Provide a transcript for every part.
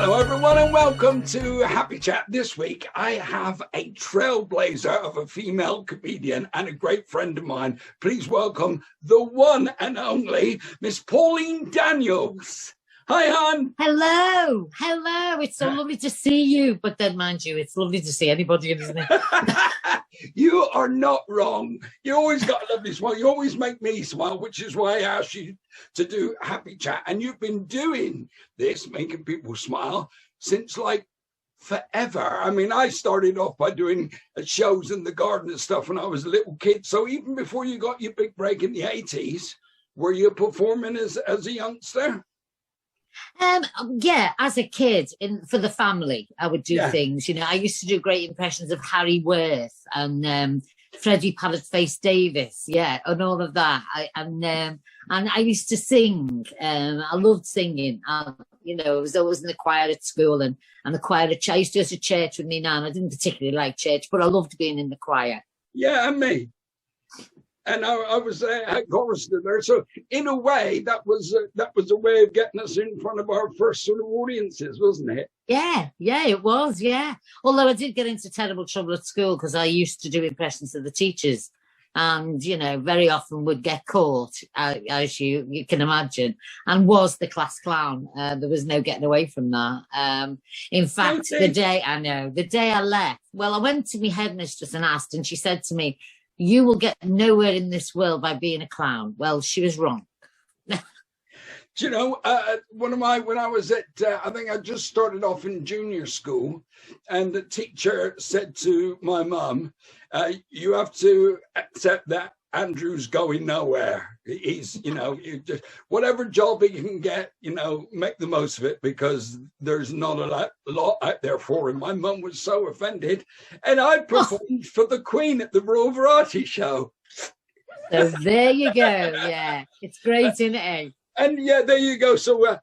Hello everyone and welcome to Happy Chat. This week I have a trailblazer of a female comedian and a great friend of mine. Please welcome the one and only Miss Pauline Daniels. Hi, hon. Hello. It's so lovely to see you. But then, mind you, it's lovely to see anybody, isn't it? You are not wrong. You always got a lovely smile. You always make me smile, which is why I asked you to do Happy Chat. And you've been doing this, making people smile, since like forever. I mean, I started off by doing shows in the garden and stuff when I was a little kid. So even before you got your big break in the 80s, were you performing as a youngster? Yeah, as a kid, for the family, I would do things. You know, I used to do great impressions of Harry Worth and Freddie Pallet-Face Davis, and all of that. And I used to sing. I loved singing. You know, I was always in the choir at school and the choir at church. I used to go to church with me nan. I didn't particularly like church, but I loved being in the choir. Yeah, and me. And I was at chorister there. So in a way, that was a way of getting us in front of our first sort of audiences, wasn't it? Yeah, it was, yeah. Although I did get into terrible trouble at school because I used to do impressions of the teachers. And, you know, very often would get caught, as you can imagine, and was the class clown. There was no getting away from that. In fact, the day I left, well, I went to my headmistress and asked, and she said to me, "You will get nowhere in this world by being a clown." Well, she was wrong. Do you know, when I was at, I think I just started off in junior school, and the teacher said to my mum, "You have to accept that Andrew's going nowhere. He's, you know, you just whatever job he can get, you know, make the most of it because there's not a lot out there for him." My mum was so offended, and I performed for the Queen at the Royal Variety Show. So there you go. Yeah, it's great, isn't it? And yeah, there you go. So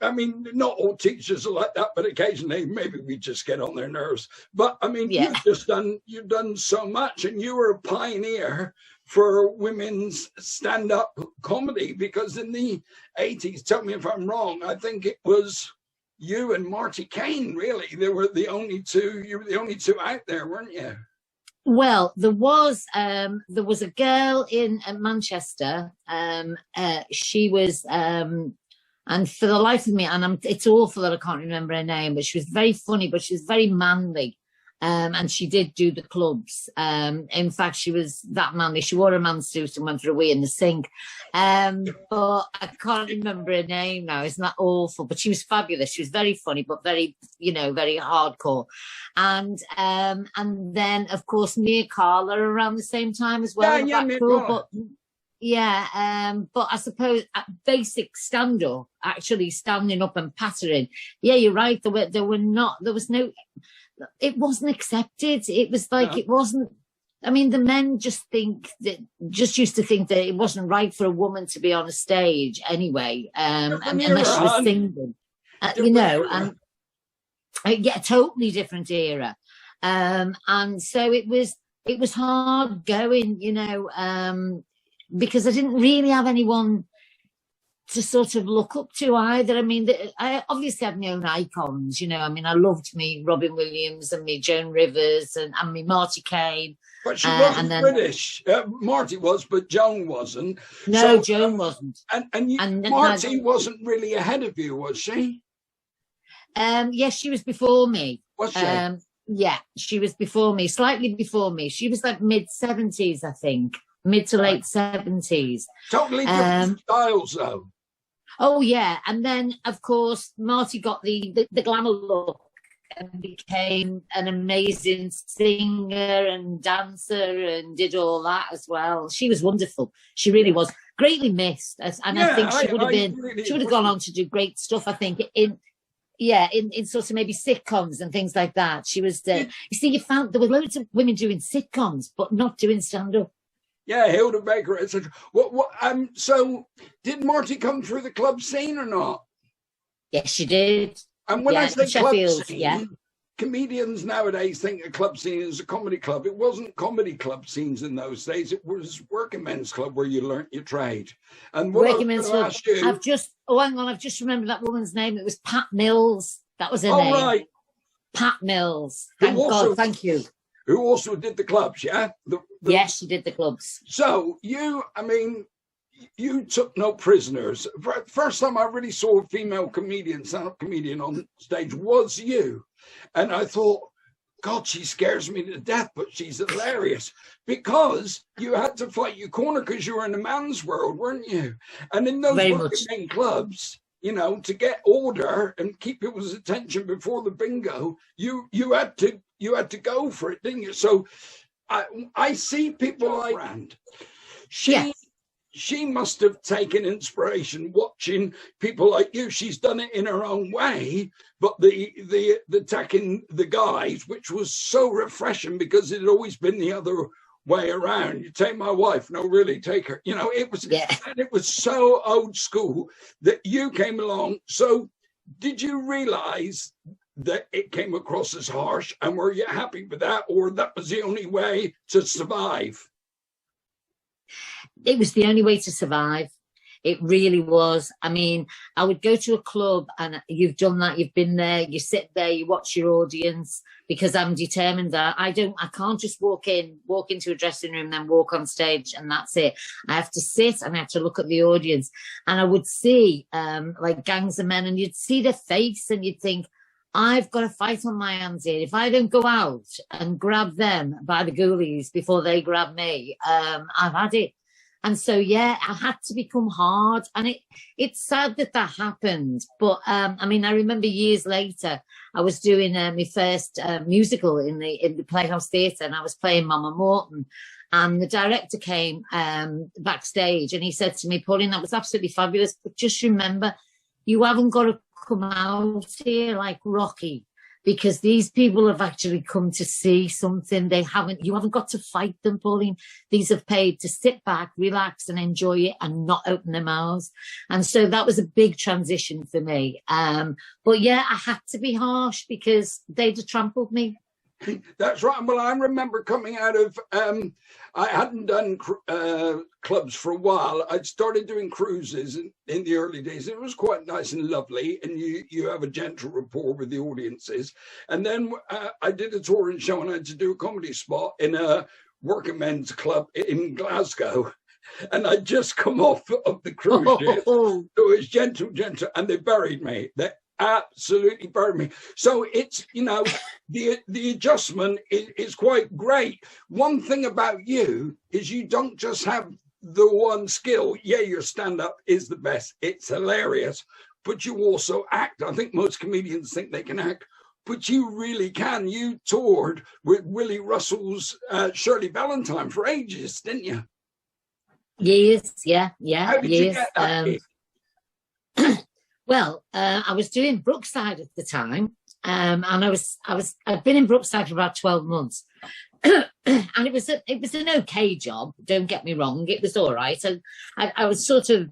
I mean, not all teachers are like that, but occasionally maybe we just get on their nerves. But I mean, you've done so much, and you were a pioneer for women's stand-up comedy, because in the 80s, tell me if I'm wrong, I think it was you and Marty Kane, really. You were the only two out there, weren't you? Well, there was a girl in Manchester. She was, and for the life of me, and it's awful that I can't remember her name, but she was very funny, but she was very manly. And she did do the clubs. In fact, she was that manly. She wore a man's suit and went for a wee in the sink. But I can't remember her name now. Isn't that awful? But she was fabulous. She was very funny, but very, you know, very hardcore. And then, of course, me and Carla around the same time as well. But I suppose basic stand-up, actually standing up and pattering. Yeah, you're right. It wasn't accepted. It was like, it wasn't, I mean, the men just used to think that it wasn't right for a woman to be on a stage anyway, unless she was singing, you know, and a totally different era. And so it was hard going, you know, because I didn't really have anyone to sort of look up to either. I mean, I obviously have my own icons, you know. I mean, I loved me Robin Williams and me Joan Rivers and me Marty Kane. But she wasn't British. Marty was, but Joan wasn't. No, so, Joan wasn't. And Marty wasn't really ahead of you, was she? Yes, she was before me. Was she? Yeah, she was before me, slightly before me. She was like mid-70s, I think. Mid to late 70s. Totally different styles, though. Oh, yeah. And then, of course, Marty got the glamour look and became an amazing singer and dancer and did all that as well. She was wonderful. She really was. Greatly missed. And I think she would have gone on to do great stuff, I think, in sort of maybe sitcoms and things like that. She was, you see, you found there were loads of women doing sitcoms, but not doing stand-up. Yeah, Hilda Baker, etc. So did Marty come through the club scene or not? Yes, she did. And when I say club scene, comedians nowadays think a club scene is a comedy club. It wasn't comedy club scenes in those days. It was working men's club where you learnt your trade. And what working men's club. I've just remembered that woman's name. It was Pat Mills. That was her Oh, name. right. Pat Mills. Thank God. Thank you. Who also did the clubs, yeah? Yes, she did the clubs. So you took no prisoners. First time I really saw a female comedian, stand-up comedian on stage was you. And I thought, God, she scares me to death, but she's hilarious. Because you had to fight your corner because you were in a man's world, weren't you? And in those working clubs, you know, to get order and keep people's attention before the bingo, you had to go for it, didn't you? So I see people like Rand. She must have taken inspiration watching people like you. She's done it in her own way, but the attacking the guys, which was so refreshing because it had always been the other way around. You take my wife, no, really, take her. You know, it was, and it was so old school that you came along. So did you realize that it came across as harsh, and were you happy with that, or that was the only way to survive? It was the only way to survive. It really was. I mean, I would go to a club, and you've done that. You've been there. You sit there. You watch your audience, because I'm determined that I can't just walk into a dressing room, then walk on stage, and that's it. I have to sit and I have to look at the audience. And I would see like gangs of men, and you'd see their face, and you'd think, I've got a fight on my hands here. If I don't go out and grab them by the ghoulies before they grab me, I've had it. And so, yeah, I had to become hard. And it's sad that happened. But, I mean, I remember years later, I was doing my first musical in the Playhouse Theatre, and I was playing Mama Morton. And the director came backstage, and he said to me, Pauline, that was absolutely fabulous. But just remember, you haven't got to come out here like Rocky, because these people have actually come to see something. You haven't got to fight them, Pauline. These have paid to sit back, relax, and enjoy it, and not open their mouths. And so that was a big transition for me. But yeah, I had to be harsh because they'd have trampled me. That's right. Well, I remember coming out of, I hadn't done clubs for a while. I'd started doing cruises in the early days. It was quite nice and lovely, and you have a gentle rapport with the audiences. And then I did a touring show, and I had to do a comedy spot in a working men's club in Glasgow. And I'd just come off of the cruise ship. So it was gentle, and they buried me. They absolutely buried me. So it's, you know, the adjustment is quite great. One thing about you is you don't just have the one skill. Yeah, your stand-up is the best. It's hilarious. But you also act. I think most comedians think they can act, but you really can. You toured with Willie Russell's Shirley Valentine for ages, didn't you? Years, yeah. How did you get that? Well, I was doing Brookside at the time, and I'd been in Brookside for about 12 months, and it was an okay job. Don't get me wrong, it was all right. And I was sort of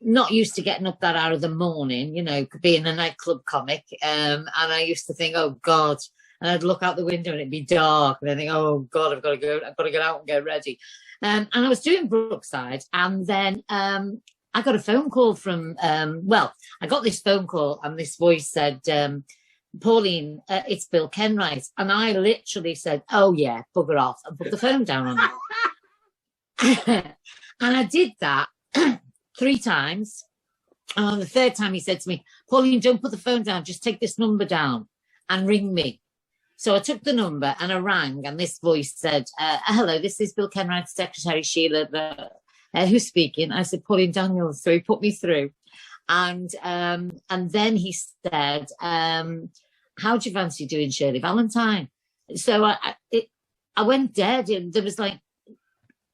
not used to getting up that hour of the morning, you know, being a nightclub comic, and I used to think, oh God, and I'd look out the window and it'd be dark, and I think, oh God, I've got to get out and get ready. And I was doing Brookside, and then I got a phone call from, I got this phone call, and this voice said, Pauline, it's Bill Kenwright. And I literally said, oh yeah, bugger off, and put the phone down on it. And I did that 3 times. And on the 3rd time, he said to me, Pauline, don't put the phone down, just take this number down and ring me. So I took the number and I rang, and this voice said, hello, this is Bill Kenwright's secretary, Sheila. Who's speaking? I said, Pauline Daniels. So he put me through. And then he said, how do you fancy doing Shirley Valentine? So I went dead. There was like,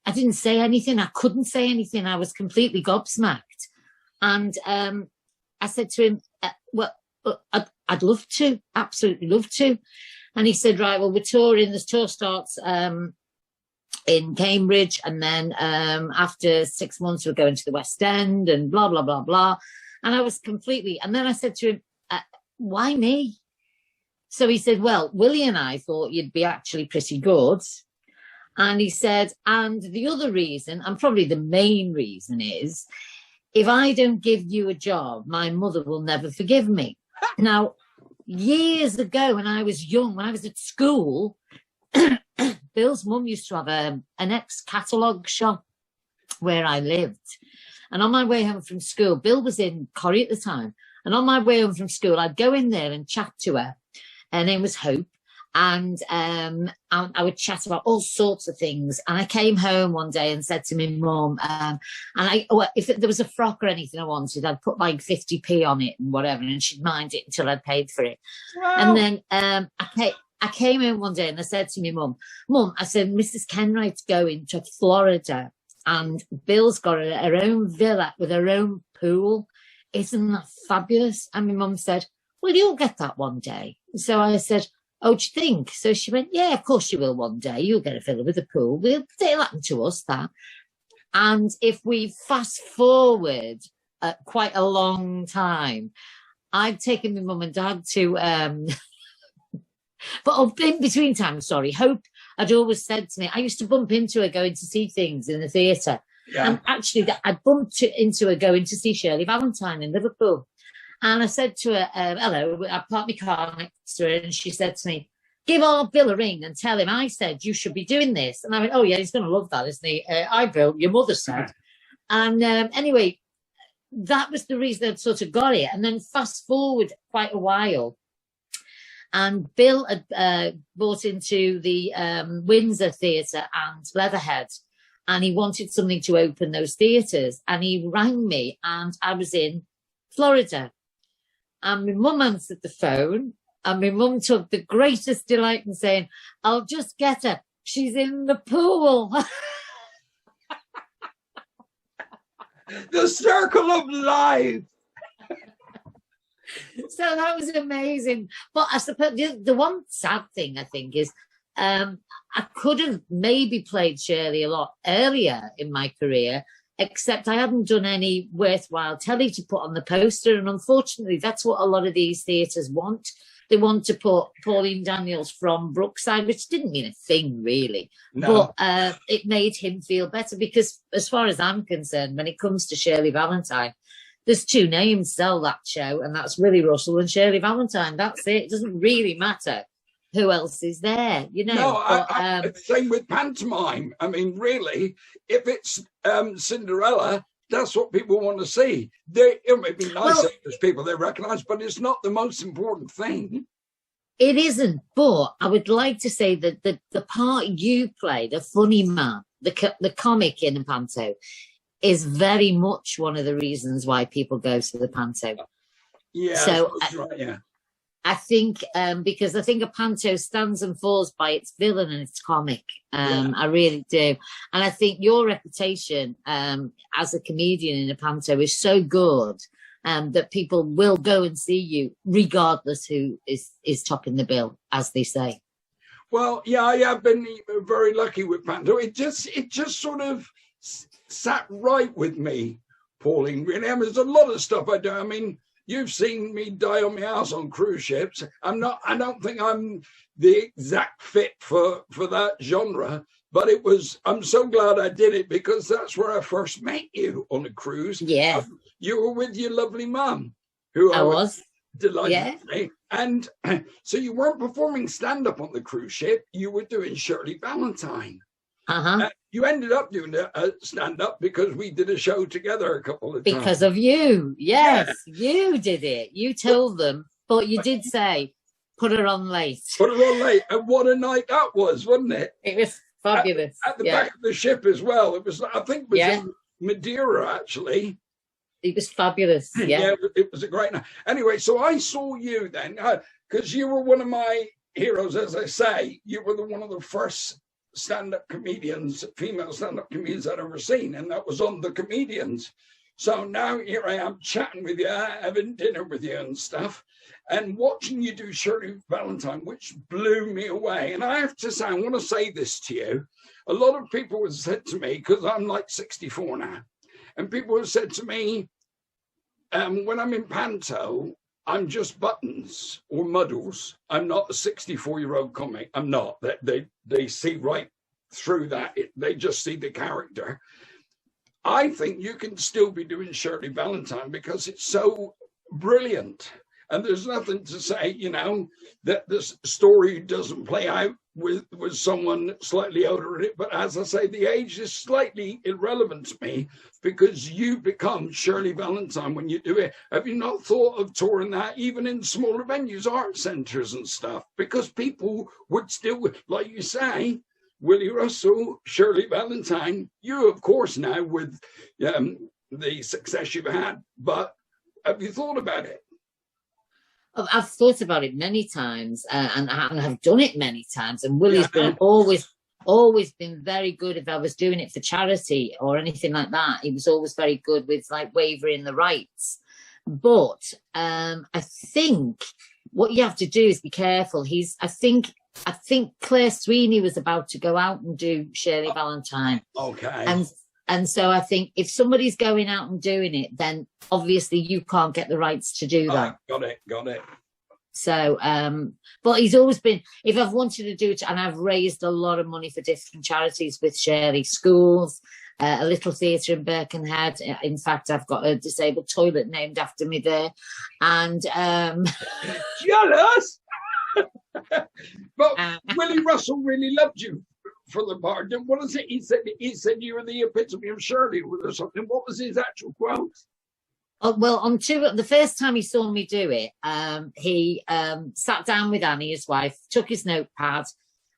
I didn't say anything. I couldn't say anything. I was completely gobsmacked. And I said to him, I'd love to, absolutely love to. And he said, right, well, we're touring. This tour starts in Cambridge, and then after 6 months we're going to the West End, and blah blah blah blah. And I was completely, and then I said to him, why me? So he said, well, Willie and I thought you'd be actually pretty good. And he said, and the other reason, and probably the main reason, is if I don't give you a job, my mother will never forgive me. Now, years ago when I was young, when I was at school, Bill's mum used to have an ex-catalogue shop where I lived. And on my way home from school, Bill was in Corrie at the time. And on my way home from school, I'd go in there and chat to her. Her name was Hope. And I would chat about all sorts of things. And I came home one day and said to my mum, if there was a frock or anything I wanted, I'd put like 50p on it and whatever, and she'd mind it until I'd paid for it. Wow. And then I came in one day and I said to my mum, I said, Mrs. Kenwright's going to Florida and Bill's got her own villa with her own pool. Isn't that fabulous? And my mum said, well, you'll get that one day. So I said, oh, do you think? So she went, yeah, of course you will one day. You'll get a villa with a pool. It'll happen to us, that. And if we fast forward quite a long time, I've taken my mum and dad to, but in between times, Hope had always said to me, I used to bump into her going to see things in the theatre. Yeah. And actually, I bumped into her going to see Shirley Valentine in Liverpool. And I said to her, hello, I parked my car next to her, and she said to me, give our Bill a ring and tell him I said you should be doing this. And I went, oh, yeah, he's going to love that, isn't he? I, Bill, your mother said. And anyway, that was the reason I'd sort of got it. And then fast forward quite a while, and Bill had bought into the Windsor Theatre and Leatherhead, and he wanted something to open those theatres. And he rang me, and I was in Florida. And my mum answered the phone, and my mum took the greatest delight in saying, I'll just get her. She's in the pool. The circle of life. So that was amazing. But I suppose the one sad thing, I think, is I could have maybe played Shirley a lot earlier in my career, except I hadn't done any worthwhile telly to put on the poster. And unfortunately, that's what a lot of these theatres want. They want to put Pauline Daniels from Brookside, which didn't mean a thing, really. No. But it made him feel better because, as far as I'm concerned, when it comes to Shirley Valentine, there's two names sell that show, and that's Willie Russell and Shirley Valentine. That's it. It doesn't really matter who else is there, you know. No, same with pantomime. I mean, really, if it's Cinderella, that's what people want to see. It may be nice if there's people they recognise, but it's not the most important thing. It isn't, but I would like to say that the part you play, the funny man, the comic in a panto, is very much one of the reasons why people go to the panto. Yeah, so that's right, yeah. I think because I think a panto stands and falls by its villain and its comic. I really do. And I think your reputation as a comedian in a panto is so good that people will go and see you regardless who is topping the bill, as they say. Well, yeah, I have been very lucky with panto. It just sort of sat right with me, Pauline. Really, I mean, there's a lot of stuff I do. I mean, you've seen me die on my ass on cruise ships. I don't think I'm the exact fit for that genre, but I'm so glad I did it because that's where I first met you on a cruise. Yeah. You were with your lovely mum, who I was delighted to meet. And so you weren't performing stand-up on the cruise ship. You were doing Shirley Valentine. Uh-huh. You ended up doing a stand-up because we did a show together a couple of times. Because of you. Yes, you did it. You told them, but you did say, put her on late. Put her on late. And what a night that was, wasn't it? It was fabulous. At the back of the ship as well. It was, I think it was in Madeira, actually. It was fabulous, yeah. It was a great night. Anyway, so I saw you then, because you were one of my heroes, as I say. You were one of the first stand-up comedians, female stand-up comedians I'd ever seen, and that was on The Comedians. So now here I am chatting with you, having dinner with you and stuff, and watching you do Shirley Valentine, which blew me away. And I have to say, I want to say this to you. A lot of people have said to me, because I'm like 64 now, and people have said to me, when I'm in panto, I'm just buttons or muddles. I'm not a 64-year-old comic. I'm not. They see right through that. They just see the character. I think you can still be doing Shirley Valentine because it's so brilliant. And there's nothing to say, you know, that this story doesn't play out with someone slightly older in it. But as I say, the age is slightly irrelevant to me because you become Shirley Valentine when you do it. Have you not thought of touring that even in smaller venues, art centres and stuff? Because people would still, like you say, Willie Russell, Shirley Valentine, you, of course, now with the success you've had, but have you thought about it? I've thought about it many times, and have done it many times. And Willie's been always been very good. If I was doing it for charity or anything like that, he was always very good with like waiving the rights. But I think what you have to do is be careful. I think Claire Sweeney was about to go out and do Shirley Valentine. Okay. And so I think if somebody's going out and doing it, then obviously you can't get the rights to do that. Got it. So, but he's always been, if I've wanted to do it, and I've raised a lot of money for different charities with Shirley, schools, a little theatre in Birkenhead. In fact, I've got a disabled toilet named after me there. And jealous. But Willie Russell really loved you for the part. What is it? He said you were the epitome of Shirley or something. What was his actual quote? Oh, well, the first time he saw me do it, he sat down with Annie, his wife, took his notepad,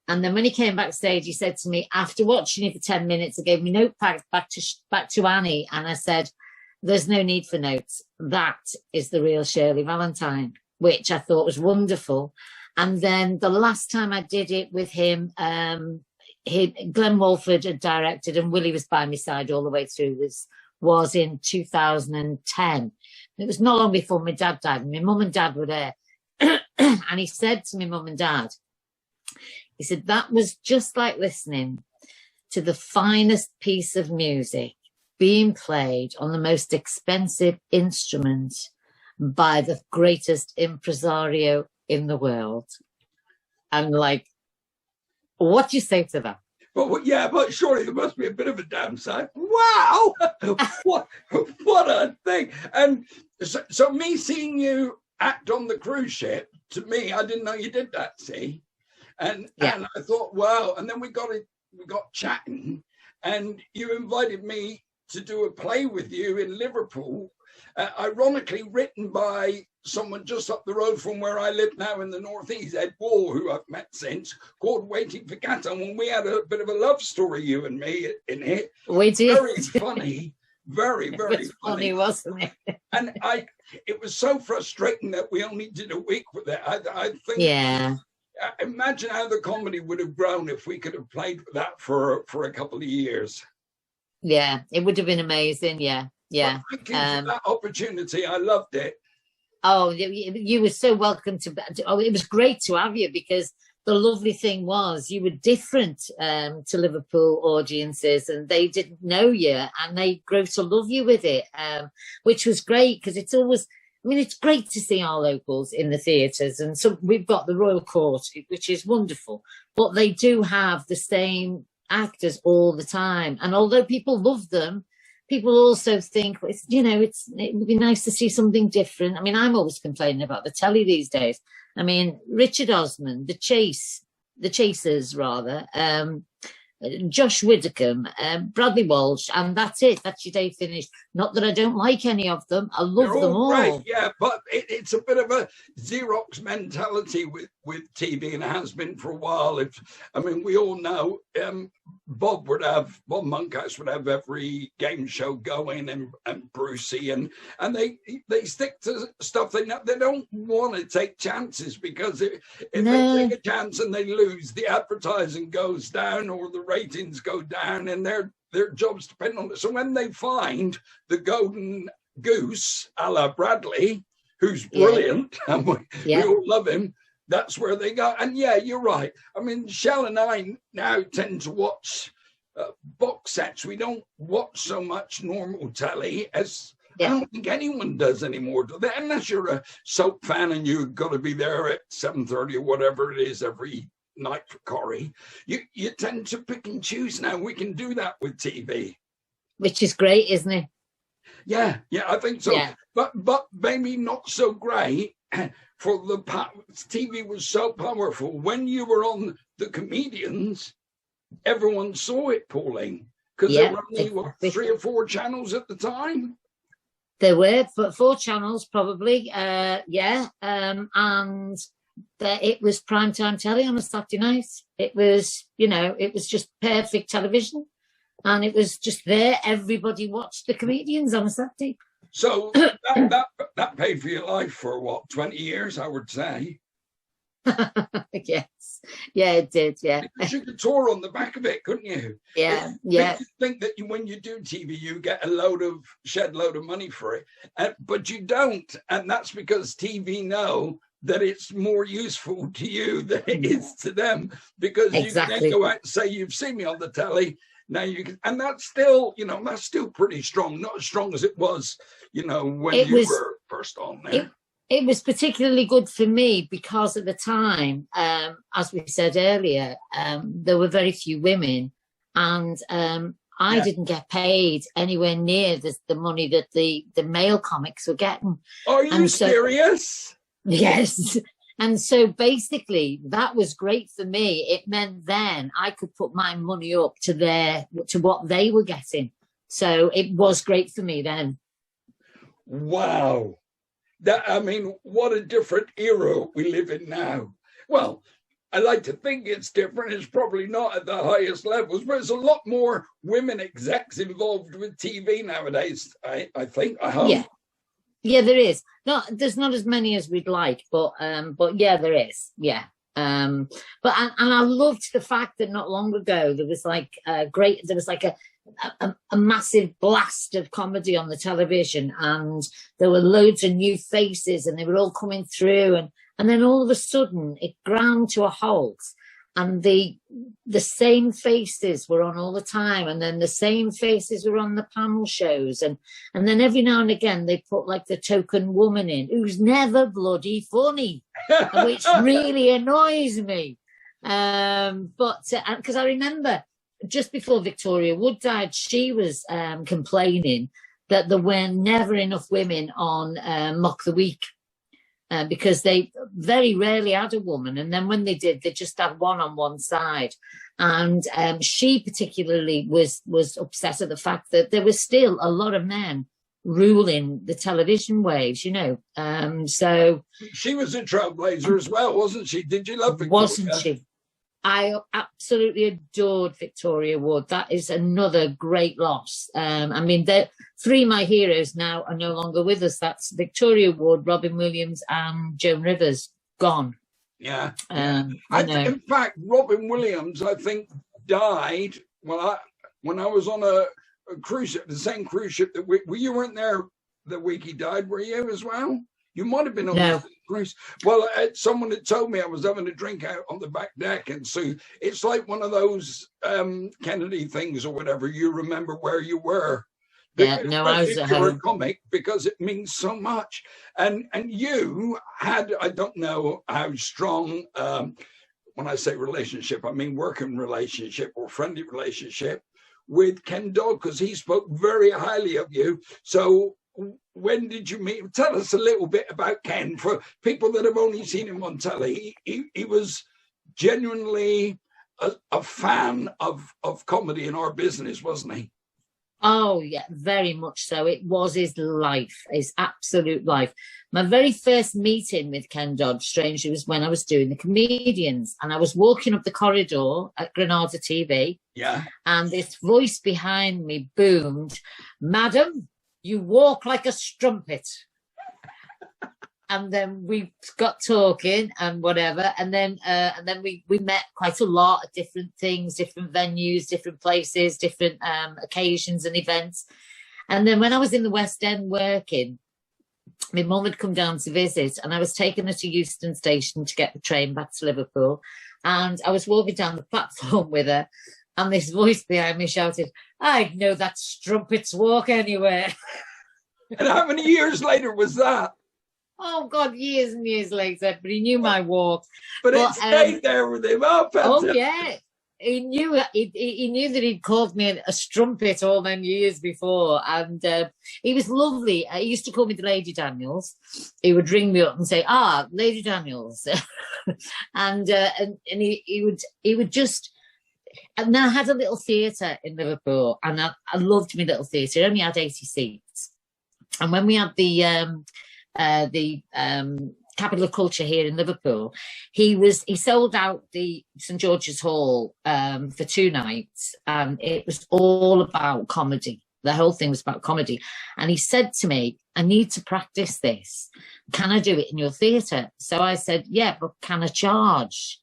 and then when he came backstage, he said to me, after watching it for 10 minutes, I gave me notepad back to Annie, and I said, "There's no need for notes. That is the real Shirley Valentine," which I thought was wonderful. And then the last time I did it with him, Glenn Walford had directed, and Willie was by my side all the way through. This was in 2010. It was not long before my dad died. My mum and dad were there. And he said to my mum and dad, he said, that was just like listening to the finest piece of music being played on the most expensive instrument by the greatest impresario in the world. I'm like, what do you say to that? But surely there must be a bit of a downside. Wow, what a thing! And so me seeing you act on the cruise ship, to me, I didn't know you did that. See, and I thought, wow. And then we got chatting, and you invited me to do a play with you in Liverpool, ironically written by someone just up the road from where I live now in the northeast, Ed Wall, who I've met since, called Waiting for Cat. And we had a bit of a love story, you and me, in it. We did. Very funny. Very, very funny, wasn't it? And it was so frustrating that we only did a week with it. I think. Yeah. Imagine how the comedy would have grown if we could have played with that for a couple of years. Yeah, it would have been amazing. Yeah. Well, thank you for that opportunity. I loved it. Oh, you were so welcome to. Oh, it was great to have you, because the lovely thing was you were different to Liverpool audiences, and they didn't know you, and they grew to love you with it, which was great, because it's always, I mean, it's great to see our locals in the theatres, and so we've got the Royal Court, which is wonderful, but they do have the same actors all the time, and although people love them, people also think, it would be nice to see something different. I mean, I'm always complaining about the telly these days. I mean, Richard Osman, the Chasers, rather, Josh Widdicombe, Bradley Walsh, and that's it. That's your day finished. Not that I don't like any of them. I love them all. Great, yeah, but it's a bit of a Xerox mentality with TV, and it has been for a while. We all know Bob Monkhouse would have every game show going, and Brucey, and they stick to stuff they know. They don't want to take chances, because if they take a chance and they lose, the advertising goes down or the ratings go down, and their jobs depend on it. So when they find the golden goose, a la Bradley, who's brilliant, and we all love him, that's where they go. And yeah, you're right. I mean, Shell and I now tend to watch box sets. We don't watch so much normal telly as I don't think anyone does anymore, do they? Unless you're a soap fan and you've got to be there at 7:30 or whatever it is every night for Corrie. You tend to pick and choose now. We can do that with TV. Which is great, isn't it? Yeah, I think so. Yeah. But maybe not so great for the TV was so powerful. When you were on the comedians, everyone saw it, Pauline, because there were only what, 3 or 4 channels at the time. There were 4 channels, probably. And it was primetime telly on a Saturday night. It was, it was just perfect television, and it was just there. Everybody watched the comedians on a Saturday. So that paid for your life for what, 20 years, I would say. Yes, yeah, it did. Yeah, because you could tour on the back of it, couldn't you? Yeah. You think that when you do TV, you get a shed load of money for it, but you don't, and that's because TV know that it's more useful to you than it is to them, because you can then go out and say, you've seen me on the telly. Now you can, and that's still, that's still pretty strong. Not as strong as it was, when you were first on there. It was particularly good for me because at the time, as we said earlier, there were very few women, and I didn't get paid anywhere near the money that the male comics were getting. Are you serious? Yes. And so basically that was great for me. It meant then I could put my money up to what they were getting. So it was great for me then. Wow. What a different era we live in now. Well, I like to think it's different. It's probably not at the highest levels, but there's a lot more women execs involved with TV nowadays, I think. I hope. Yeah, there is. There's not as many as we'd like, but yeah, there is. Yeah. And I loved the fact that not long ago there was like a massive blast of comedy on the television, and there were loads of new faces, and they were all coming through, and then all of a sudden it ground to a halt, and the same faces were on all the time, and then the same faces were on the panel shows, and then every now and again they put like the token woman in who's never bloody funny, which really annoys me. But because I remember just before Victoria Wood died, she was complaining that there were never enough women on Mock the Week. Because they very rarely had a woman, and then when they did, they just had one on one side. And she particularly was upset at the fact that there was still a lot of men ruling the television waves, So she was a trailblazer as well, wasn't she? Did you love Victoria? Wasn't she? I absolutely adored Victoria Wood. That is another great loss. 3 of my heroes now are no longer with us. That's Victoria Wood, Robin Williams, and Joan Rivers. Gone. Yeah. In fact, Robin Williams, I think, died when I was on a cruise ship, the same cruise ship that you weren't there the week he died, were you as well? You might have been on the cruise. Well, someone had told me I was having a drink out on the back deck, and so it's like one of those Kennedy things or whatever. You remember where you were. Yeah, no, I was at home. You're a comic because it means so much, and you had, I don't know how strong. When I say relationship, I mean working relationship or friendly relationship with Ken Dodd, because he spoke very highly of you. So when did you meet? Tell us a little bit about Ken for people that have only seen him on telly. He was genuinely a fan of comedy in our business, wasn't he? Oh, yeah, very much so. It was his life, his absolute life. My very first meeting with Ken Dodd, strangely, was when I was doing the comedians, and I was walking up the corridor at Granada TV. Yeah. And this voice behind me boomed, "Madam, you walk like a strumpet." And then we got talking and whatever, and then we met quite a lot at different things, different venues, different places, different occasions and events. And then when I was in the West End working, my mum had come down to visit, and I was taking her to Euston Station to get the train back to Liverpool. And I was walking down the platform with her, and this voice behind me shouted, "I'd know that strumpets walk anywhere." And how many years later was that? Oh, God, years and years later, but he knew my walk. But it stayed there with him. Oh, yeah. he knew that he'd called me a strumpet all them years before, and he was lovely. He used to call me the Lady Daniels. He would ring me up and say, Lady Daniels. and he would just. And I had a little theatre in Liverpool, and I loved my little theatre. It only had 80 seats. And when we had the Capital of Culture here in Liverpool, he sold out the St George's Hall for 2 nights, and it was all about comedy. The whole thing was about comedy. And he said to me, I need to practice this. Can I do it in your theatre? So I said, yeah, but can I charge?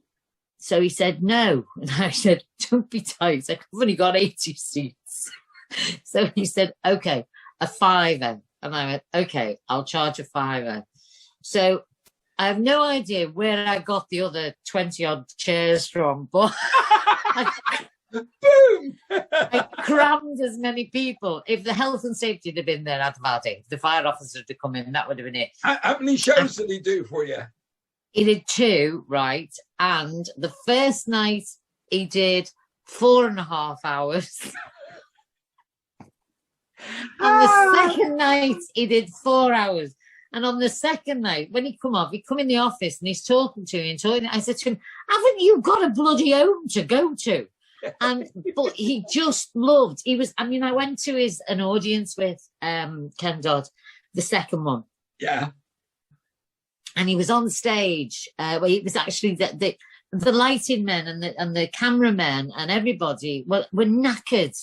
So he said, no. And I said, don't be tight. I've only got 80 seats. So he said, okay, a £5. And I went, okay, I'll charge a £5. So I have no idea where I got the other 20-odd chairs from, but boom! I crammed as many people. If the health and safety had been there, I'd have had it. If the fire officer had come in, that would have been it. How many shows did he do for you? He did 2, right? And the first night he did 4.5 hours. And the second night he did 4 hours. And on the second night, when he come in the office and he's talking to me. I said to him, haven't you got a bloody home to go to? But he just loved. I went to an audience with Ken Dodd, the second one. Yeah. And he was on stage where he was actually the lighting men and the cameramen and everybody were knackered,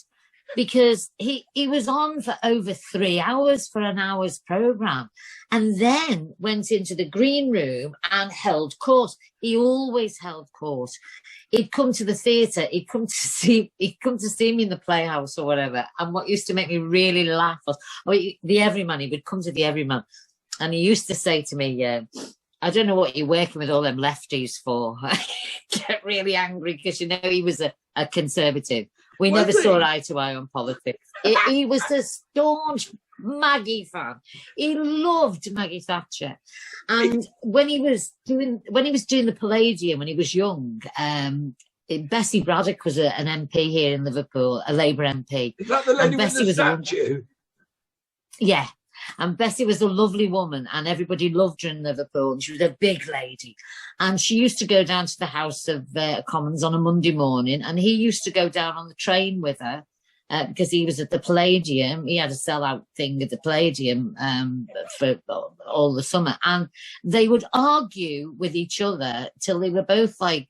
because he was on for over 3 hours for an hour's programme, and then went into the green room and held court. He always held court. He'd come to the theatre, he'd come to see me in the Playhouse or whatever. And what used to make me really laugh was the Everyman. He would come to the Everyman, and he used to say to me, I don't know what you're working with all them lefties for. I get really angry because, he was a conservative. We never saw eye to eye on politics. He was a staunch Maggie fan. He loved Maggie Thatcher. And when he was doing the Palladium when he was young, Bessie Braddock was an MP here in Liverpool, a Labour MP. Is that the lady with the statue? Yeah. And Bessie was a lovely woman, and everybody loved her in Liverpool. And she was a big lady. And she used to go down to the House of Commons on a Monday morning, and he used to go down on the train with her because he was at the Palladium. He had a sellout thing at the Palladium for all the summer. And they would argue with each other till they were both like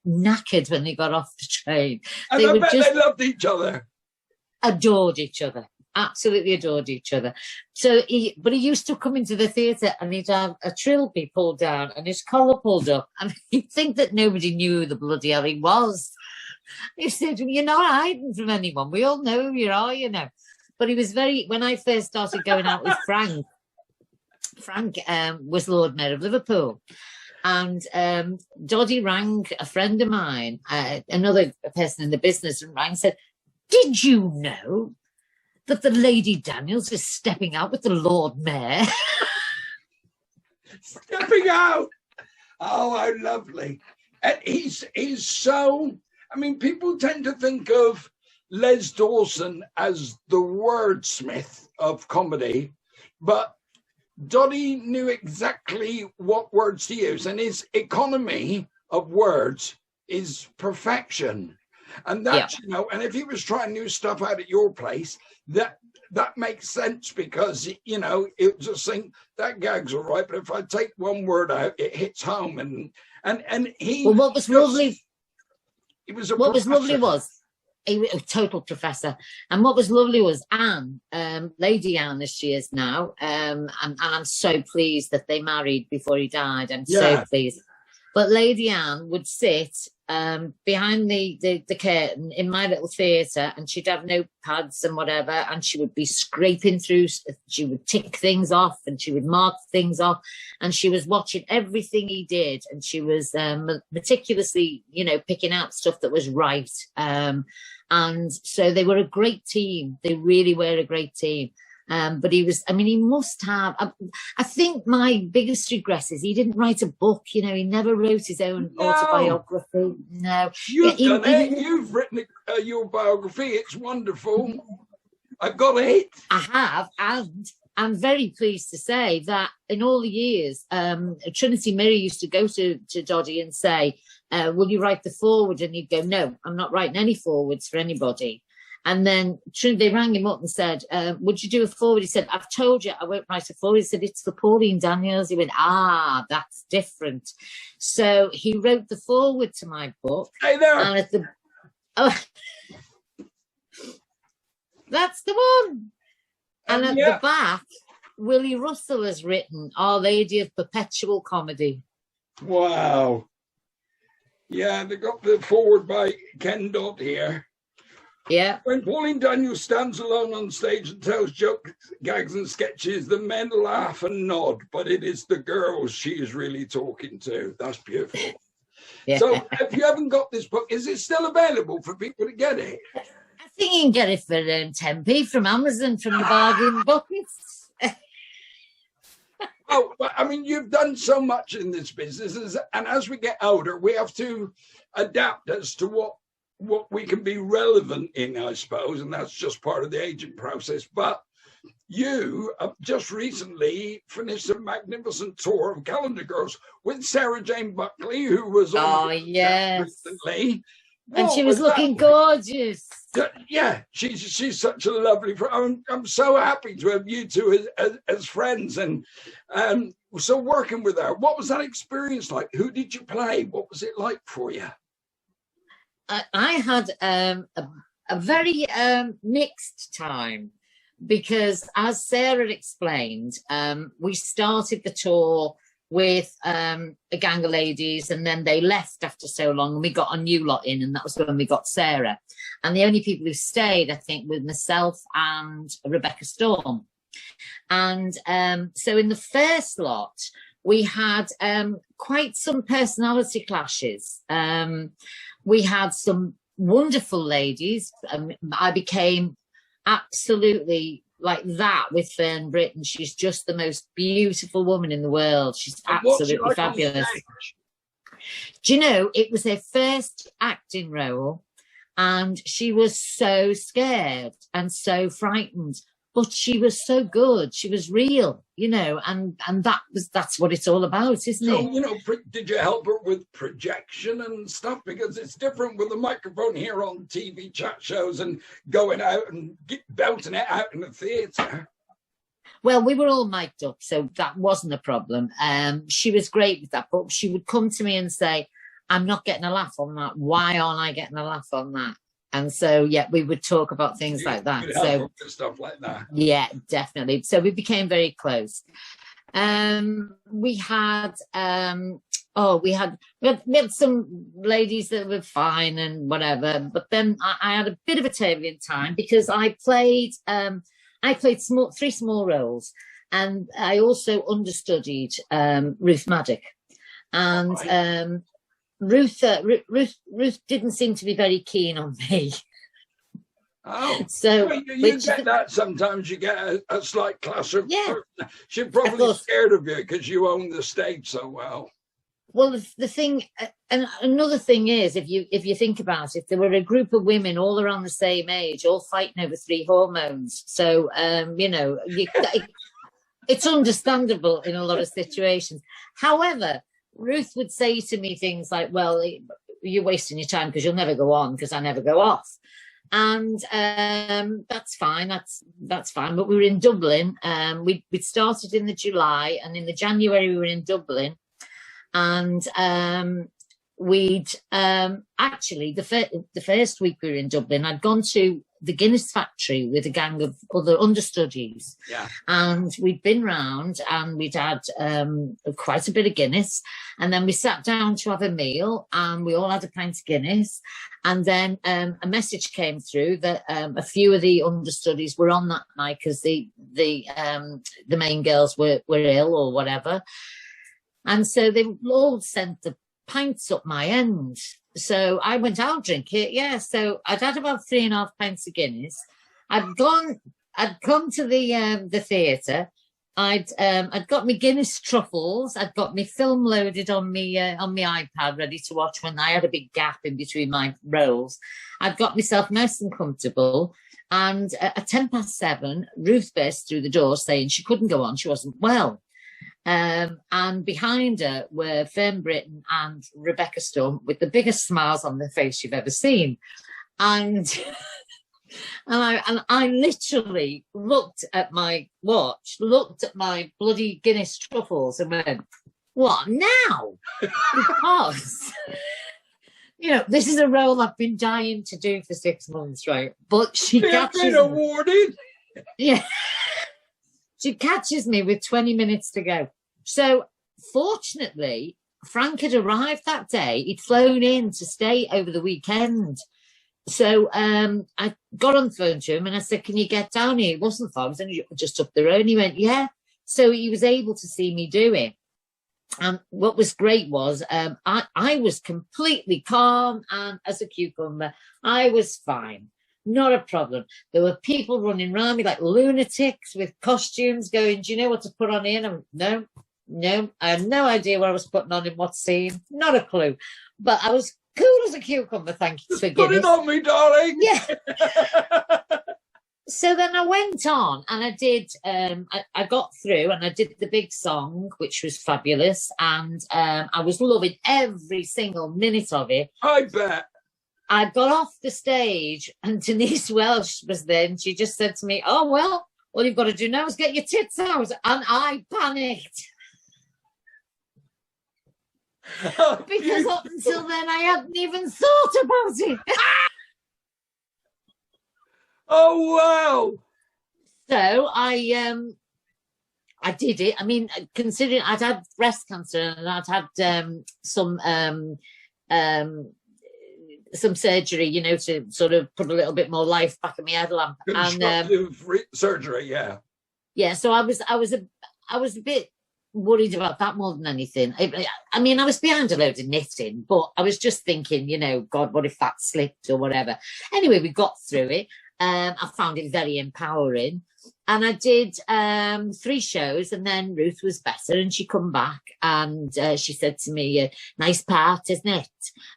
knackered when they got off the train. And I bet they loved each other. Adored each other. Absolutely adored each other. So he used to come into the theatre and he'd have a trilby pulled down and his collar pulled up, and he'd think that nobody knew who the bloody hell he was. He said, you're not hiding from anyone. We all know who you are, But he was when I first started going out with Frank was Lord Mayor of Liverpool. And Doddy rang a friend of mine, another person in the business, and rang and said, did you know that the Lady Daniels is stepping out with the Lord Mayor? Stepping out! Oh, how lovely. And he's so... people tend to think of Les Dawson as the wordsmith of comedy, but Doddy knew exactly what words to use, and his economy of words is perfection. And that's, and if he was trying new stuff out at your place, that makes sense, because, it just think that gag's all right, but if I take one word out, it hits home. And he... Well, what was lovely... He was a professor. He was a total professor. And what was lovely was Anne, Lady Anne as she is now, and I'm so pleased that they married before he died. I'm so pleased. But Lady Anne would sit behind the curtain in my little theatre, and she'd have notepads and whatever, and she would be scraping through, she would tick things off and she would mark things off, and she was watching everything he did, and she was meticulously, picking out stuff that was right. And so they were a great team. They really were a great team. But he must have. I think my biggest regret is he didn't write a book. He never wrote his own autobiography. No. You've done it. You've written your biography. It's wonderful. I've got it. I have, and I'm very pleased to say that in all the years, Trinity Mirror used to go to Doddy and say, will you write the foreword? And he'd go, no, I'm not writing any forewords for anybody. And then they rang him up and said, would you do a foreword? He said, I've told you I won't write a foreword. He said, it's for Pauline Daniels. He went, that's different. So he wrote the foreword to my book. Hey there. And that's the one. And at the back, Willie Russell has written Our Lady of Perpetual Comedy. Wow. Yeah, they got the foreword by Ken Dodd here. Yeah. When Pauline Daniels stands alone on stage and tells jokes, gags and sketches, the men laugh and nod, but it is the girls she is really talking to. That's beautiful. Yeah. So if you haven't got this book, is it still available for people to get it? I think you can get it for 10p from Amazon, from the bargain buckets. Oh, I mean, you've done so much in this business, and as we get older, we have to adapt as to what we can be relevant in, I suppose, and that's just part of the aging process. But you have just recently finished a magnificent tour of Calendar Girls with Sarah Jane Buckley, who was on recently. And she was looking gorgeous. Yeah, she's such a lovely friend. I'm so happy to have you two as friends. And so working with her, what was that experience like? Who did you play? What was it like for you? I had a very mixed time because, as Sarah explained, we started the tour with a gang of ladies, and then they left after so long, and we got a new lot in, and that was when we got Sarah. And the only people who stayed, I think, were myself and Rebecca Storm. And so in the first lot, we had quite some personality clashes. We had some wonderful ladies. I became absolutely like that with Fern Britton. She's just the most beautiful woman in the world. She's absolutely fabulous. Do you know, it was her first acting role, and she was so scared and so frightened, but she was so good. She was real, and that's what it's all about, isn't it? Did you help her with projection and stuff? Because it's different with the microphone here on TV chat shows and going out and belting it out in the theatre. Well, we were all mic'd up, so that wasn't a problem. She was great with that, but she would come to me and say, I'm not getting a laugh on that. Why aren't I getting a laugh on that? And so, yeah, we would talk about things like that. So stuff like that. Yeah, definitely. So we became very close. We had some ladies that were fine and whatever, but then I had a bit of a turbulent time because I played three small roles, and I also understudied Ruth Maddock, and Ruth didn't seem to be very keen on me. Oh, so you get that sometimes. You get a slight clash of. Yeah, she's probably scared of you because you own the stage so well. Well, the thing, and another thing is, if you think about it, there were a group of women all around the same age, all fighting over 3 hormones. So it's understandable in a lot of situations. However, Ruth would say to me things like, well, you're wasting your time because you'll never go on because I never go off. And that's fine. That's fine. But we were in Dublin. We'd started in the July, and in the January we were in Dublin. And we'd actually, the first week we were in Dublin, I'd gone to the Guinness factory with a gang of other understudies. Yeah. And we'd been round and we'd had quite a bit of Guinness. And then we sat down to have a meal, and we all had a pint of Guinness. And then a message came through that a few of the understudies were on that night because the main girls were ill or whatever. And so they all sent the pints up my end. So I went, I'll drink it. Yeah. So I'd had about 3.5 pints of Guinness. I'd gone I'd come to the theatre. I'd got my Guinness truffles. I'd got my film loaded on my iPad, ready to watch when I had a big gap in between my roles. I'd got myself nice and comfortable. And at 7:10, Ruth burst through the door saying she couldn't go on. She wasn't well. And behind her were Fern Britton and Rebecca Stump with the biggest smiles on their face you've ever seen. And I literally looked at my watch, looked at my bloody Guinness truffles and went, what now? Because, this is a role I've been dying to do for 6 months, right? But she catches me. Awarded. Yeah. She catches me with 20 minutes to go. So fortunately, Frank had arrived that day. He'd flown in to stay over the weekend. So I got on the phone to him and I said, can you get down here? It wasn't far. It was only just up the road. And he went, yeah. So he was able to see me do it. And what was great was I was completely calm and as a cucumber. I was fine. Not a problem. There were people running around me like lunatics with costumes going, do you know what to put on here? And I'm, no, I had no idea what I was putting on in what scene. Not a clue. But I was cool as a cucumber, thank you for Put it on me, darling. Yeah. So then I went on and I did, I got through and I did the big song, which was fabulous. And I was loving every single minute of it. I bet. I got off the stage and Denise Welsh was there and she just said to me, oh, well, all you've got to do now is get your tits out. And I panicked. Because up until then I hadn't even thought about it. Oh wow! So I did it. I mean, considering I'd had breast cancer and I'd had some surgery, to sort of put a little bit more life back in my headlamp. Constructive surgery, yeah. Yeah. So I was a bit worried about that more than anything. I mean, I was behind a load of knitting, but I was just thinking, God, what if that slipped or whatever. Anyway, we got through it. I found it very empowering. And I did 3 shows and then Ruth was better and she come back and she said to me, nice part, isn't it?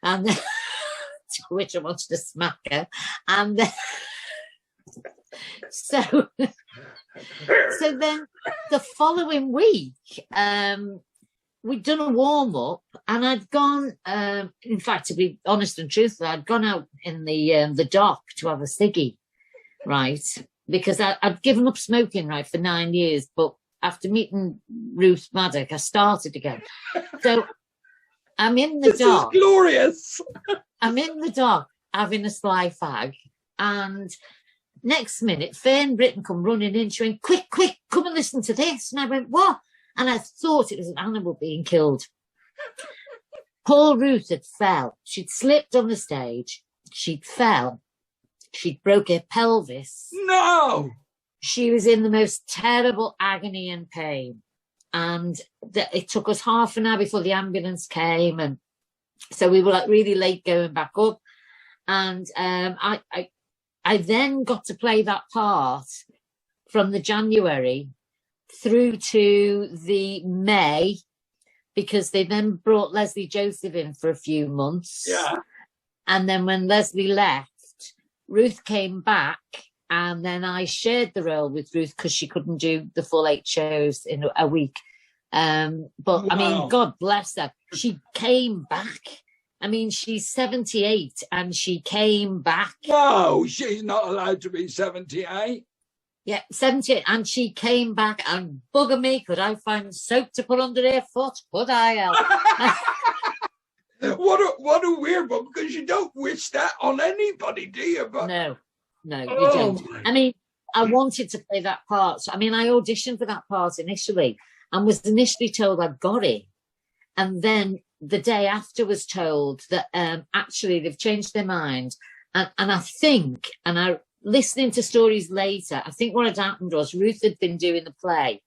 And to which I wanted to smack her. And so then the following week, we'd done a warm-up and I'd gone, in fact, to be honest and truthful, I'd gone out in the dock to have a ciggy, right? Because I'd given up smoking, right, for 9 years, but after meeting Ruth Maddock, I started again. So I'm in the dock. This is glorious. I'm in the dock having a sly fag and next minute, Fern Britton come running in. She went, quick, come and listen to this. And I went, what? And I thought it was an animal being killed. Poor Ruth had fell. She'd slipped on the stage. She'd fell. She'd broke her pelvis. No! She was in the most terrible agony and pain. And it took us half an hour before the ambulance came. And so we were like really late going back up. And I then got to play that part from the January through to the May, because they then brought Leslie Joseph in for a few months. Yeah. And then when Leslie left, Ruth came back, and then I shared the role with Ruth because she couldn't do the full 8 shows in a week. But wow. I mean, God bless her. She came back. I mean, she's 78 and she came back. No, she's not allowed to be 78. Yeah, 78. And she came back and bugger me, could I find soap to put under her foot? Could I help? What a weird one, because you don't wish that on anybody, do you? But No, you don't. I mean, I wanted to play that part. So, I mean, I auditioned for that part initially and was initially told I'd got it. And then the day after was told that actually they've changed their mind. And I think, listening to stories later, I think what had happened was Ruth had been doing the play.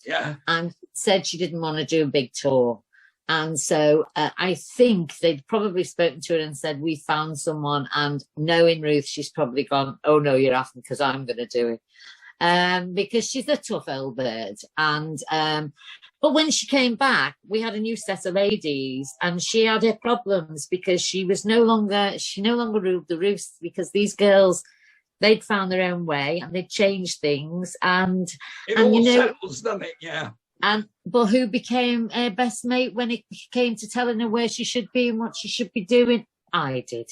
Yeah. And said she didn't want to do a big tour. And so I think they'd probably spoken to her and said, we found someone. And knowing Ruth, she's probably gone, oh, no, you're asking because I'm going to do it. because she's a tough old bird. And but when she came back, we had a new set of ladies, and she had her problems because she no longer ruled the roost, because these girls, they'd found their own way and they'd changed things, and all settles, doesn't it? Yeah. But who became her best mate when it came to telling her where she should be and what she should be doing? I did.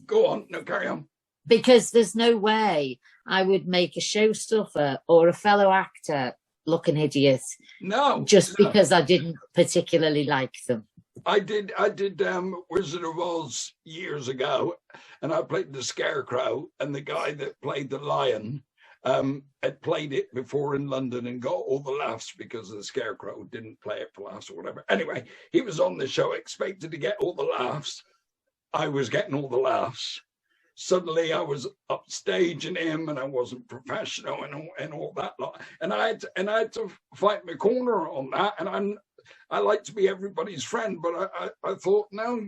Go on. No, carry on. Because there's no way I would make a showstopper or a fellow actor look an idiot. Because I didn't particularly like them. I did Wizard of Oz years ago, and I played the Scarecrow, and the guy that played the lion had played it before in London and got all the laughs because the Scarecrow didn't play it for laughs or whatever. Anyway, he was on the show, expected to get all the laughs. I was getting all the laughs. Suddenly I was upstaging him, and I wasn't professional and all that lot. And I had to fight my corner on that. And I like to be everybody's friend, but I thought, no,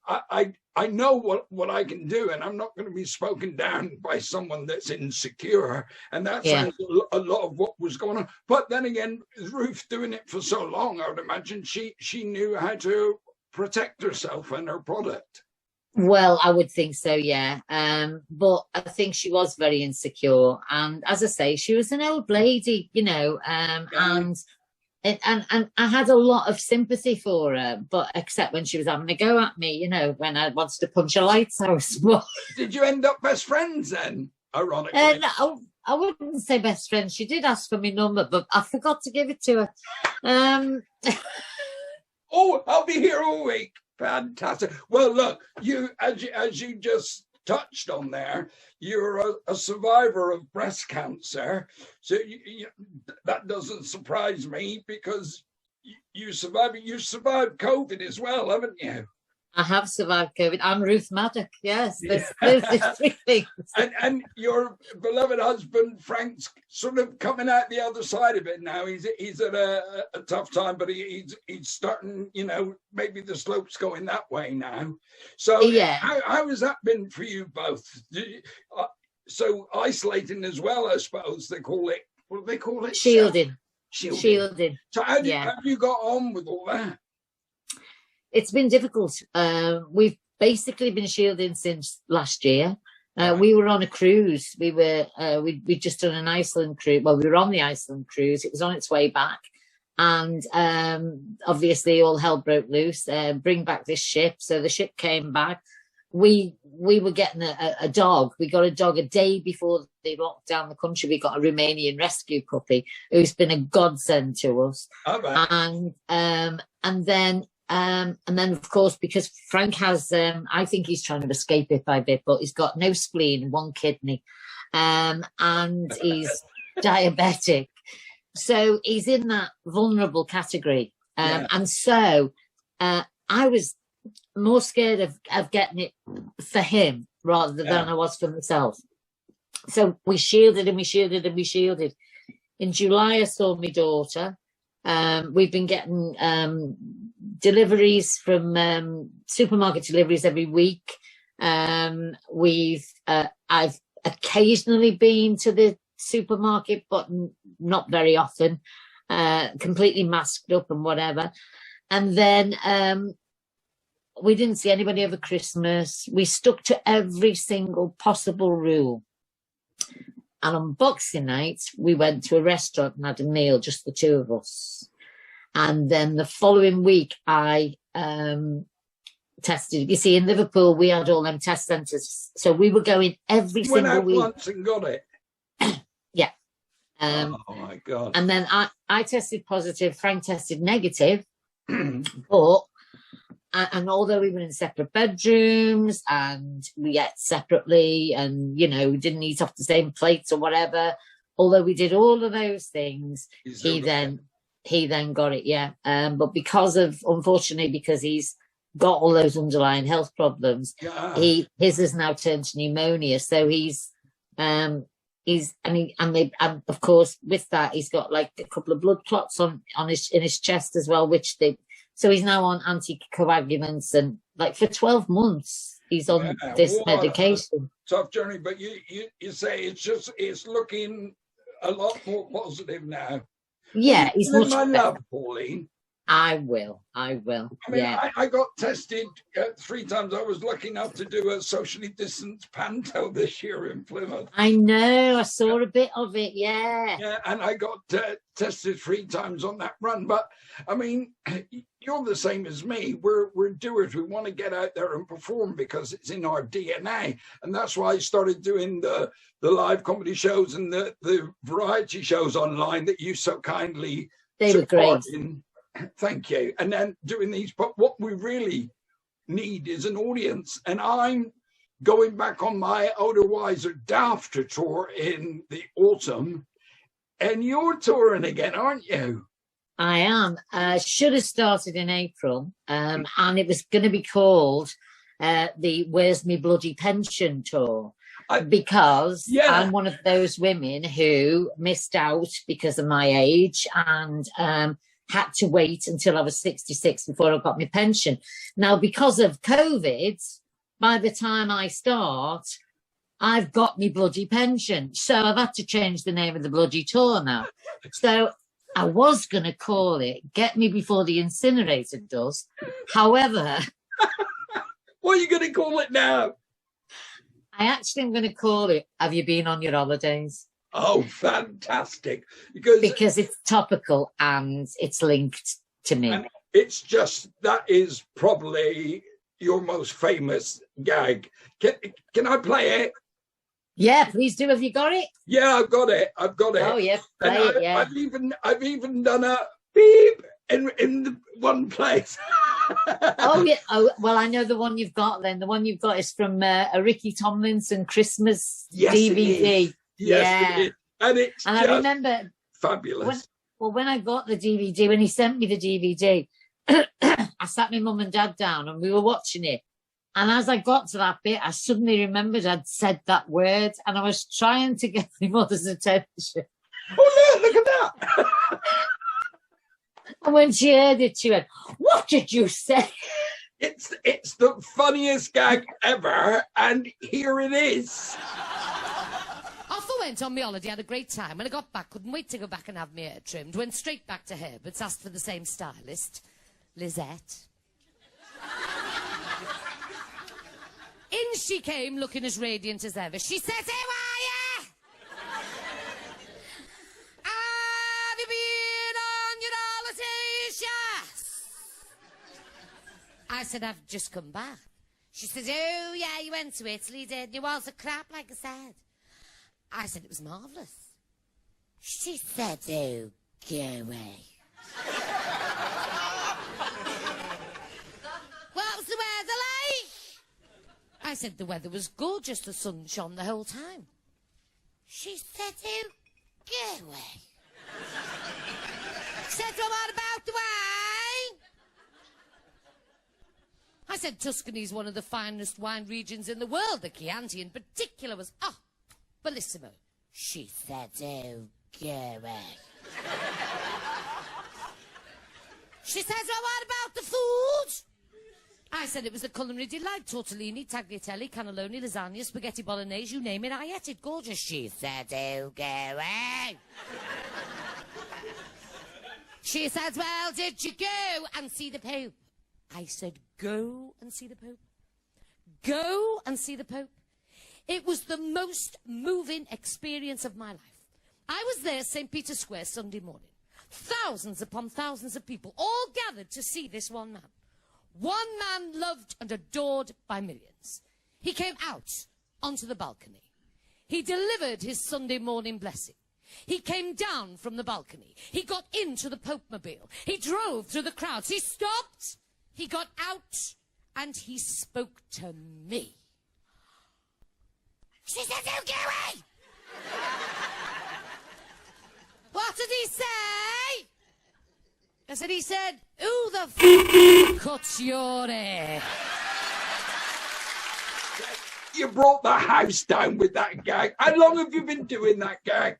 I know what I can do, and I'm not going to be spoken down by someone that's insecure. And that's a lot of what was going on. But then again, Ruth doing it for so long, I would imagine she knew how to protect herself and her product. Well, I would think so, yeah. But I think she was very insecure, and as I say, she was an old lady, and I had a lot of sympathy for her, but except when she was having a go at me, when I wanted to punch a lights out. Did you end up best friends then? Ironically, no, I wouldn't say best friends. She did ask for my number, but I forgot to give it to her. Oh, I'll be here all week. Fantastic. Well, look, you as you just touched on there, you're a survivor of breast cancer, so that doesn't surprise me, because you survived COVID as well, haven't you? I have survived COVID. I'm Ruth Maddock. Yes, there's three things. And your beloved husband Frank's sort of coming out the other side of it now. He's at a tough time, but he's starting. Maybe the slope's going that way now. So yeah, how has that been for you both? So isolating as well, I suppose they call it. What do they call it? Shielding. So how have you got on with all that? It's been difficult. We've basically been shielding since last year. We were on a cruise. We'd just done an Iceland cruise. Well, we were on the Iceland cruise. It was on its way back. And obviously all hell broke loose. Bring back this ship. So the ship came back. We were getting a dog. We got a dog a day before they locked down the country. We got a Romanian rescue puppy who's been a godsend to us. Okay. And then, of course, because Frank has, I think he's trying to escape it by bit, but he's got no spleen, one kidney, and he's diabetic. So he's in that vulnerable category. And so I was more scared of getting it for him rather than I was for myself. So we shielded and we shielded and we shielded. In July, I saw my daughter. We've been getting deliveries from supermarket deliveries every week. I've occasionally been to the supermarket, but not very often, completely masked up and whatever. And then we didn't see anybody over Christmas. We stuck to every single possible rule. And on Boxing Night, we went to a restaurant and had a meal, just the two of us. And then the following week, I tested. You see, in Liverpool, we had all them test centres. So we were going every single week. Went out once and got it? Yeah. Oh, my God. And then I tested positive. Frank tested negative. But... And although we were in separate bedrooms and we ate separately and, we didn't eat off the same plates or whatever, although we did all of those things, he then got it, yeah. But unfortunately, because he's got all those underlying health problems, his has now turned to pneumonia. So and of course with that, he's got like a couple of blood clots in his chest as well, so he's now on anticoagulants and like for 12 months. he's on this medication. Tough journey, but you say it's looking a lot more positive now. Yeah, he's much my better. love, Pauline. I will. I mean, yeah. I got tested 3 times. I was lucky enough to do a socially distanced panto this year in Plymouth. I know. I saw a bit of it. Yeah. Yeah, and I got tested 3 times on that run. But I mean, you're the same as me. We're doers. We want to get out there and perform because it's in our DNA, and that's why I started doing the live comedy shows and the variety shows online that you so kindly. They were great. Thank you. And then doing these, but what we really need is an audience. And I'm going back on my Older Wiser Dafter tour in the autumn. And you're touring again, aren't you? I am. Should have started in April. And it was going to be called the Where's Me Bloody Pension tour. Because I'm one of those women who missed out because of my age and had to wait until I was 66 before I got my pension. Now, because of COVID, by the time I start, I've got my bloody pension. So I've had to change the name of the bloody tour now. So I was going to call it Get Me Before the Incinerator Does. However... What are you going to call it now? I actually am going to call it Have You Been on Your Holidays? Oh, fantastic. Because it's topical and it's linked to me. And it's just, that is probably your most famous gag. Can I play it? Yeah, please do. Have you got it? Yeah, I've got it. Oh, yeah, play it, yeah. I've even done a beep in the one place. Oh, yeah. Oh, well, I know the one you've got then. The one you've got is from a Ricky Tomlinson Christmas DVD. Yes, yeah. And I remember fabulous. When I got the DVD, when he sent me the DVD, I sat my mum and dad down and we were watching it. And as I got to that bit, I suddenly remembered I'd said that word and I was trying to get my mother's attention. Oh, look at that. And when she heard it, she went, "What did you say?" It's the funniest gag ever, and here it is. Off I went on my holiday, had a great time. When I got back, couldn't wait to go back and have my hair trimmed. Went straight back to Herbert's, asked for the same stylist, Lizette. In she came, looking as radiant as ever. She says, "Who are you? Have you been on your holidays, yes?" I said, "I've just come back." She says, "Oh, yeah, you went to Italy, didn't you? Was a crap, like I said." I said, "It was marvellous." She said, "Oh, go away." "What was the weather like?" I said, "The weather was gorgeous. The sun shone the whole time." She said, "Oh, go away." Said, "Well, what about the wine?" I said, "Tuscany's one of the finest wine regions in the world. The Chianti in particular was, bellissimo." She said, "Oh, go away." She says, "Well, what about the food?" I said, "It was a culinary delight. Tortellini, tagliatelle, cannelloni, lasagna, spaghetti bolognese, you name it, I ate it. Gorgeous." She said, "Oh, go away." She says, "Well, did you go and see the Pope?" I said, "Go and see the Pope. Go and see the Pope." It was the most moving experience of my life. I was there, St. Peter's Square, Sunday morning. Thousands upon thousands of people, all gathered to see this one man. One man loved and adored by millions. He came out onto the balcony. He delivered his Sunday morning blessing. He came down from the balcony. He got into the Pope-mobile. He drove through the crowds. He stopped. He got out and he spoke to me. She said, "Oh, go away." "What did he say?" I said, "He said, who the f*** cuts your hair?" You brought the house down with that gag. How long have you been doing that gag?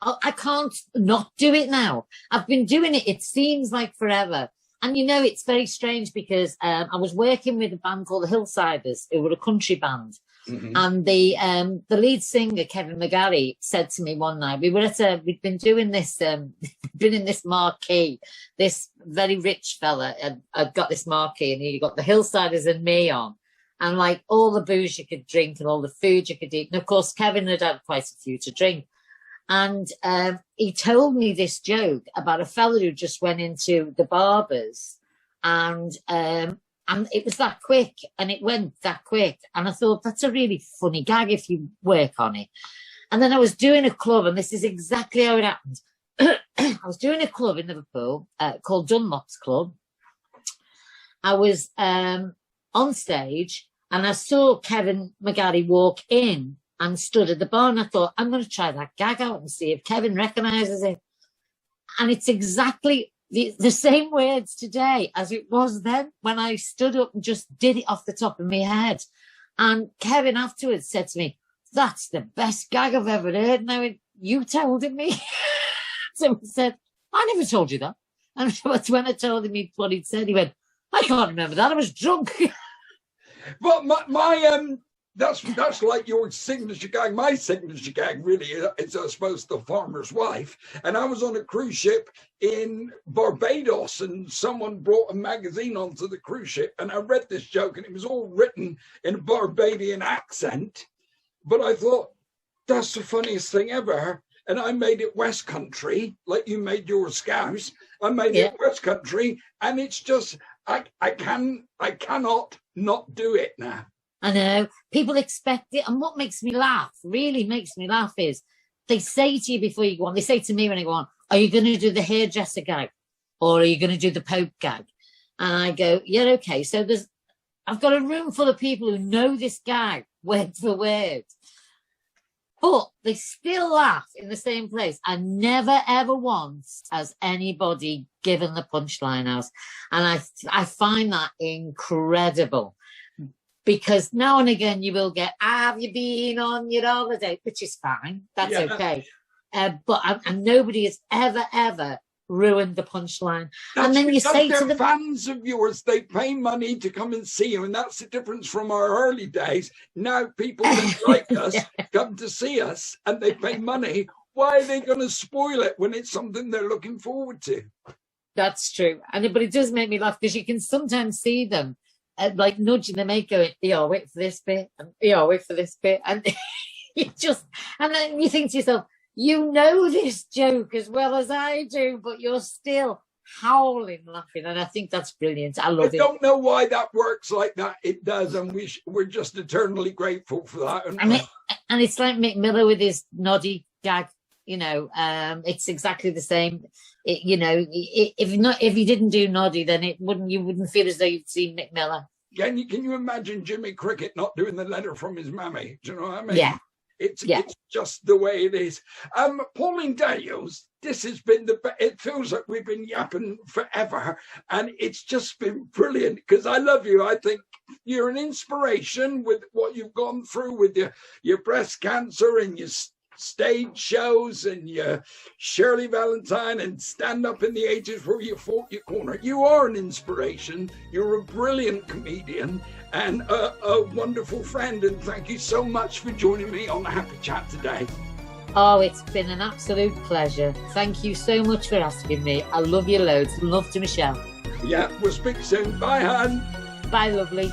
Oh, I can't not do it now. I've been doing it, it seems like forever. And it's very strange because I was working with a band called the Hillsiders, who were a country band. Mm-hmm. And the lead singer, Kevin McGarry, said to me one night, we'd been doing this, been in this marquee. This very rich fella had got this marquee, and he got the Hillsiders and me on. And like all the booze you could drink and all the food you could eat. And of course, Kevin had had quite a few to drink. And he told me this joke about a fella who just went into the barbers, and it was that quick, and it went that quick. And I thought, that's a really funny gag if you work on it. And then I was doing a club, and this is exactly how it happened. I was doing a club in Liverpool called Dunlop's Club. I was on stage, and I saw Kevin McGarry walk in and stood at the bar, and I thought, I'm going to try that gag out and see if Kevin recognises it. And it's exactly the same words today as it was then when I stood up and just did it off the top of my head. And Kevin afterwards said to me, that's the best gag I've ever heard. And I went, you told it me? So he said, I never told you that. And when I told him what he'd said, he went, I can't remember that. I was drunk. But that's like your signature gag. My signature gag really is, I suppose, The Farmer's Wife. And I was on a cruise ship in Barbados, and someone brought a magazine onto the cruise ship, and I read this joke, and it was all written in a Barbadian accent. But I thought, that's the funniest thing ever. And I made it West Country, like you made your Scouse. I made it West Country, and it's just, I cannot not do it now. I know. People expect it. And what makes me laugh, really makes me laugh, is they say to you before you go on, they say to me when I go on, are you going to do the hairdresser gag? Or are you going to do the Pope gag? And I go, yeah, okay. So I've got a room full of people who know this gag word for word. But they still laugh in the same place. And never, ever once has anybody given the punchline out. And I find that incredible. Because now and again you will get, have you been on your holiday? Which is fine. That's okay. But nobody has ever ruined the punchline. And then you say to them, fans of yours, they pay money to come and see you. And that's the difference from our early days. Now people that like us come to see us and they pay money. Why are they going to spoil it when it's something they're looking forward to? That's true. But it does make me laugh because you can sometimes see them like nudging the mate going, wait for this bit, and wait for this bit, and and then you think to yourself, you know this joke as well as I do, but you're still howling laughing, and I think that's brilliant. I love it. I don't know why that works like that. It does, and we're just eternally grateful for that. And it's like Mick Miller with his noddy gag. It's exactly the same. If you didn't do noddy, then you wouldn't feel as though you'd seen Mick Miller. Can you imagine Jimmy Cricket not doing the letter from his mammy? Do you know what I mean? Yeah. It's just the way it is. Pauline Daniels, this has been it feels like we've been yapping forever, and it's just been brilliant because I love you. I think you're an inspiration with what you've gone through with your breast cancer and your stage shows and your Shirley Valentine and stand up in the 80s where you fought your corner. You are an inspiration. You're a brilliant comedian and a wonderful friend. And thank you so much for joining me on the Happy Chat today. Oh, it's been an absolute pleasure. Thank you so much for asking me. I love you loads. Love to Michelle. Yeah, we'll speak soon. Bye, hon. Bye, lovely.